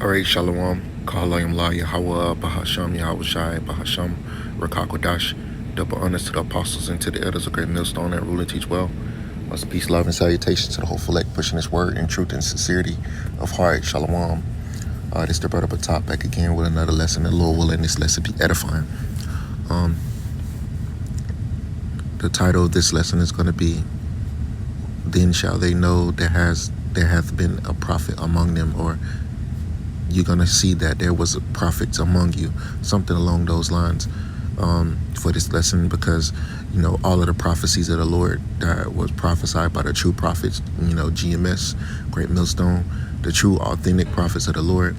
All right, Shalom. Kahalayim La Yahweh, Bahasham Yahweh Shai, Bahasham Rakakwadash. Double honors to the apostles and to the elders of Great Millstone that rule and teach well. Much peace, love, and salutations to the whole elect, pushing this word in truth and sincerity of heart. Shalom. This is the brother Batop back again with another lesson. The Lord will let this lesson be edifying. The title of this lesson is going to be, Then shall they know there hath been a prophet among them, or you're going to see that there was prophets among you, something along those lines, for this lesson, because all of the prophecies of the Lord that was prophesied by the true prophets, GMS, Great Millstone, the true authentic prophets of the Lord,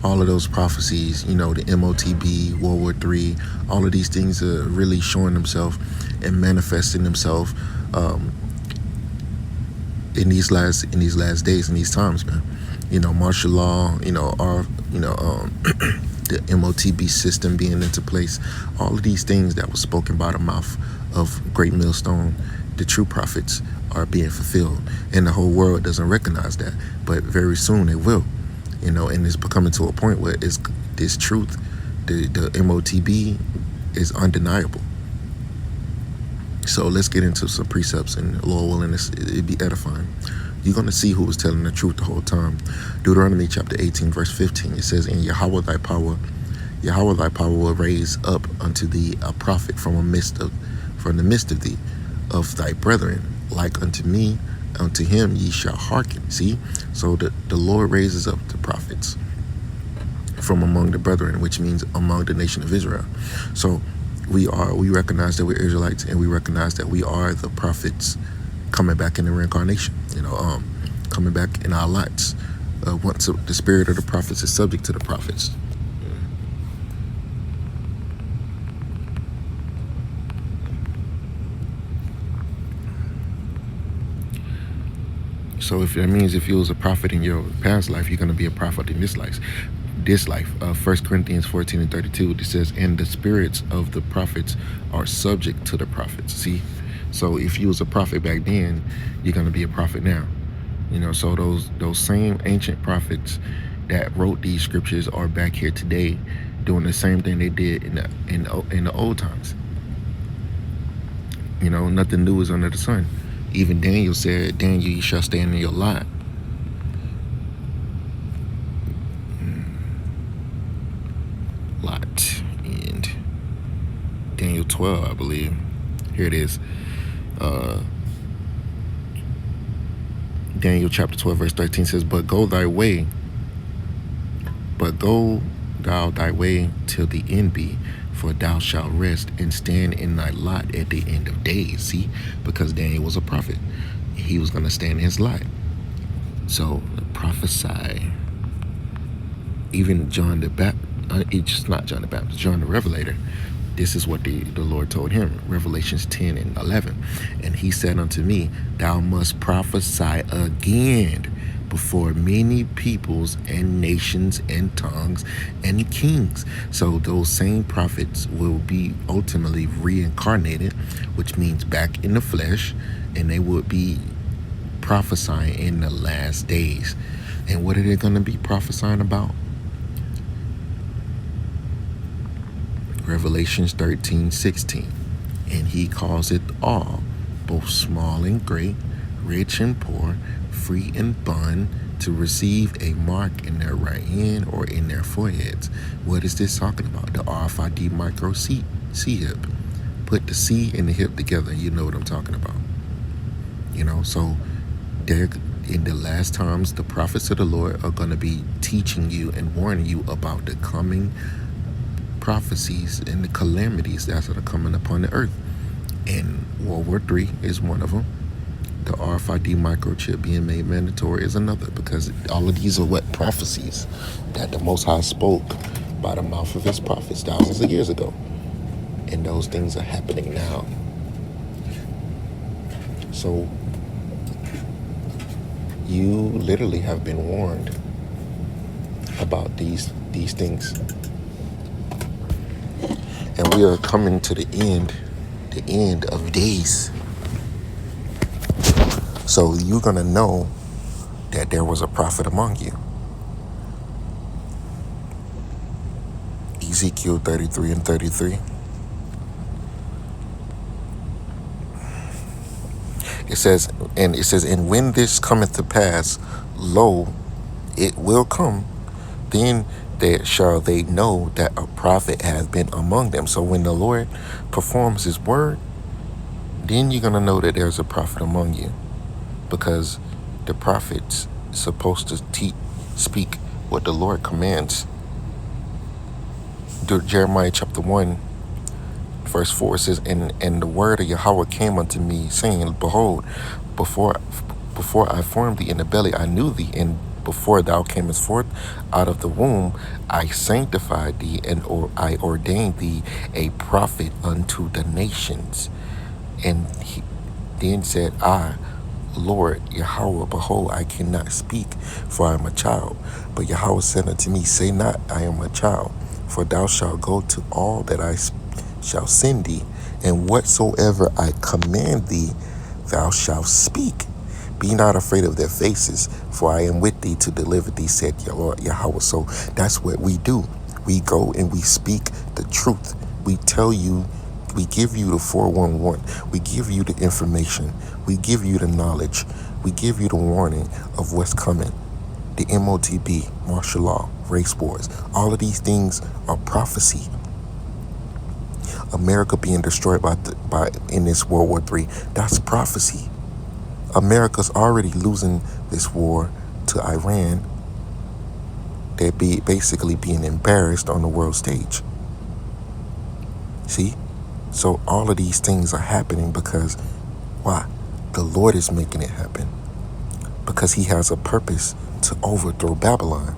all of those prophecies, the MOTB, World War III, all of these things are really showing themselves and manifesting themselves in these last days, in these times, man. Martial law, the MOTB system being into place, all of these things that was spoken by the mouth of Great Millstone, the true prophets, are being fulfilled, and the whole world doesn't recognize that, but very soon it will, and it's becoming to a point where it's this truth, the MOTB is undeniable. So let's get into some precepts, and Lord willing, it'd be edifying. You're going to see who was telling the truth the whole time. Deuteronomy chapter 18, verse 15, it says, "In Yahweh thy power will raise up unto thee a prophet from the midst of thee, of thy brethren, like unto me, unto him ye shall hearken." See? So the Lord raises up the prophets from among the brethren, which means among the nation of Israel. So we recognize that we're Israelites, and we recognize that we are the prophets coming back in the reincarnation, coming back in our lights. Once the spirit of the prophets is subject to the prophets. So if you was a prophet in your past life, you're going to be a prophet in this life. 1 Corinthians 14 and 32, it says, "And the spirits of the prophets are subject to the prophets." See? So if you was a prophet back then, you're going to be a prophet now. So those same ancient prophets that wrote these scriptures are back here today doing the same thing they did in the old times. Nothing new is under the sun. Even Daniel said, "Daniel, you shall stand in your lot." And Daniel 12, I believe. Here it is. Daniel chapter 12, verse 13 says, But go thou thy way till the end be, for thou shalt rest and stand in thy lot at the end of days." See? Because Daniel was a prophet. He was going to stand in his lot. So prophesy. Even John the Baptist, it's not John the Baptist, John the Revelator, this is what the Lord told him, Revelations 10 and 11. "And he said unto me, Thou must prophesy again before many peoples and nations and tongues and kings." So those same prophets will be ultimately reincarnated, which means back in the flesh, and they would be prophesying in the last days. And what are they going to be prophesying about? Revelations 13:16, "And he calls it all, both small and great, rich and poor, free and bond, to receive a mark in their right hand or in their foreheads." What is this talking about? The RFID micro C hip. Put the C and the hip together, you know what I'm talking about. So they're in the last times, the prophets of the Lord are going to be teaching you and warning you about the coming prophecies and the calamities that are coming upon the earth. And World War III is one of them. The RFID microchip being made mandatory is another, because all of these are what prophecies that the Most High spoke by the mouth of his prophets thousands of years ago. And those things are happening now. So you literally have been warned about these things. And we are coming to the end of days. So you're going to know that there was a prophet among you. Ezekiel 33 and 33. It says, and when this cometh to pass, lo, it will come, then shall they know that a prophet hath been among them. So when the Lord performs his word, then you're going to know that there's a prophet among you, because the prophet's supposed to speak what the Lord commands. Jeremiah chapter 1, verse 4 says, and the word of Yahweh came unto me, saying, Behold, before I formed thee in the belly, I knew thee, and before thou camest forth out of the womb, I sanctified thee, and I ordained thee a prophet unto the nations. And he then said, I, Lord Yahweh, behold, I cannot speak, for I am a child. But Yahweh said unto me, Say not, I am a child, for thou shalt go to all that I shall send thee, and whatsoever I command thee, thou shalt speak. Be not afraid of their faces, for I am with thee to deliver thee, said Lord Yahweh. So that's what we do. We go and we speak the truth. We tell you, we give you the 411. We give you the information. We give you the knowledge. We give you the warning of what's coming. The MOTB, martial law, race wars, all of these things are prophecy. America being destroyed by in this World War III, that's prophecy. America's already losing this war to Iran. They're basically being embarrassed on the world stage. See? So all of these things are happening because, why? The Lord is making it happen. Because he has a purpose to overthrow Babylon.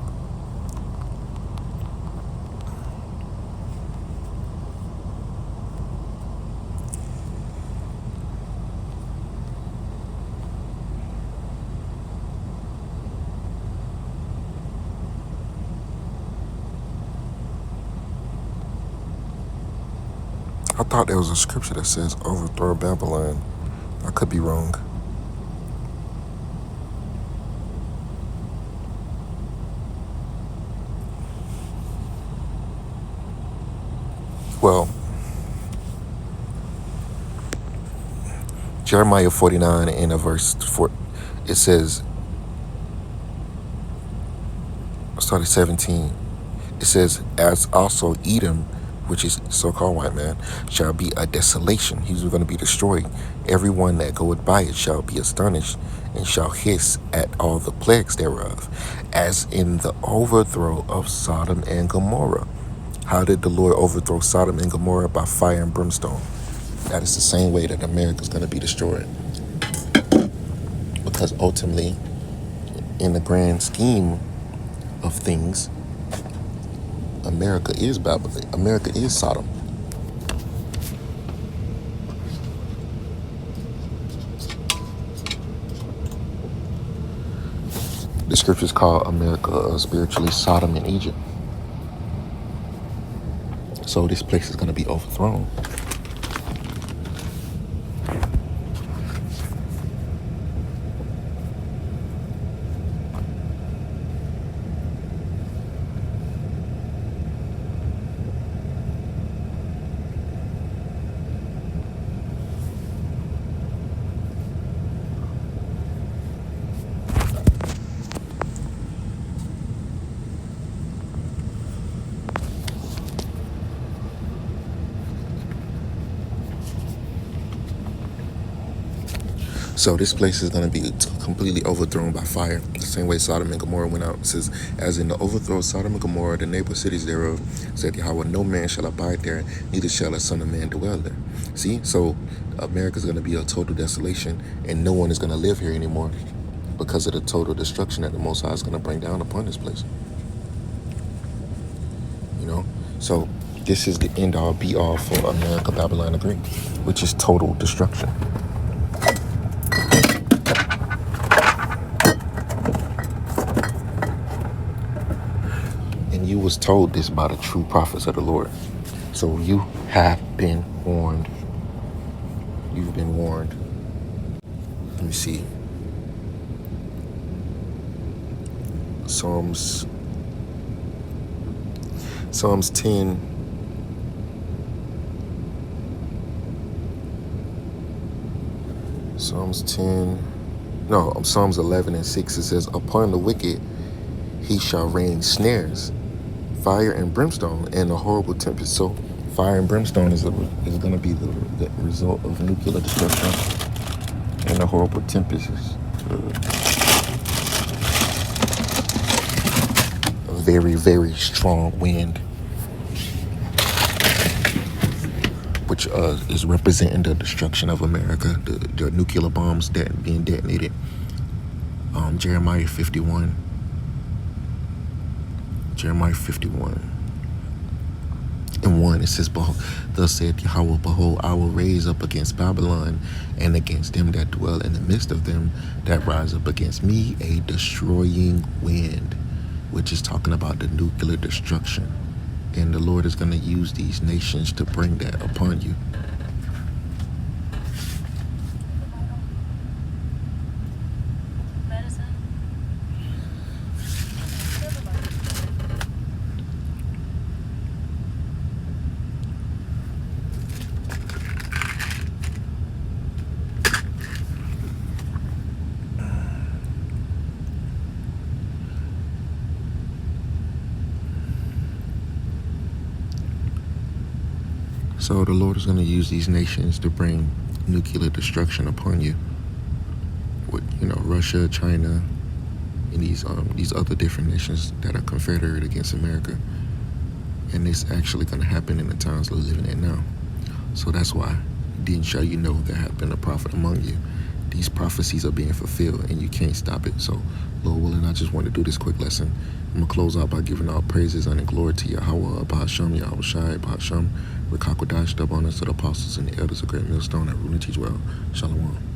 I thought there was a scripture that says overthrow Babylon. I could be wrong. Well, Jeremiah 49 in a verse 4, it says, started 17. It says, as also Edom, which is so-called white man, shall be a desolation. He's going to be destroyed. Everyone that goeth by it shall be astonished, and shall hiss at all the plagues thereof, as in the overthrow of Sodom and Gomorrah. How did the Lord overthrow Sodom and Gomorrah? By fire and brimstone. That is the same way that America is going to be destroyed. Because ultimately, in the grand scheme of things, America is Babylon. America is Sodom. The scriptures call America spiritually Sodom and Egypt. So this place is going to be overthrown. So this place is going to be completely overthrown by fire, the same way Sodom and Gomorrah went out. It says, as in the overthrow of Sodom and Gomorrah, the neighbor cities thereof, said Yahweh, no man shall abide there, neither shall a son of man dwell there. See, so America's going to be a total desolation, and no one is going to live here anymore because of the total destruction that the Most High is going to bring down upon this place. You know, so this is the end all be all for America Babylon Agree, which is total destruction. You was told this by the true prophets of the Lord. So you have been warned. You've been warned. Let me see. Psalms Psalms 10. Psalms 11 and 6, it says, upon the wicked he shall rain snares, fire and brimstone, and a horrible tempest. So fire and brimstone is going to be the result of nuclear destruction, and a horrible tempest is a very, very strong wind, which is representing the destruction of America, the nuclear bombs that being detonated. Jeremiah 51 and 1, it says, thus saith Yahweh, behold, I will raise up against Babylon and against them that dwell in the midst of them that rise up against me a destroying wind, which is talking about the nuclear destruction. And the Lord is going to use these nations to bring that upon you. So the Lord is going to use these nations to bring nuclear destruction upon you. With, Russia, China, and these other different nations that are confederate against America. And it's actually going to happen in the times we're living in now. So that's why didn't shall you know there have been a prophet among you. These prophecies are being fulfilled, and you can't stop it. So, Lord willing, I just want to do this quick lesson. I'm going to close out by giving all praises and glory to Yahweh, Bahasham, Yahweh Shai, Bahasham, Rekakwadash, the abundance to the apostles and the elders of Great Millstone that rule and teach well. Shalom.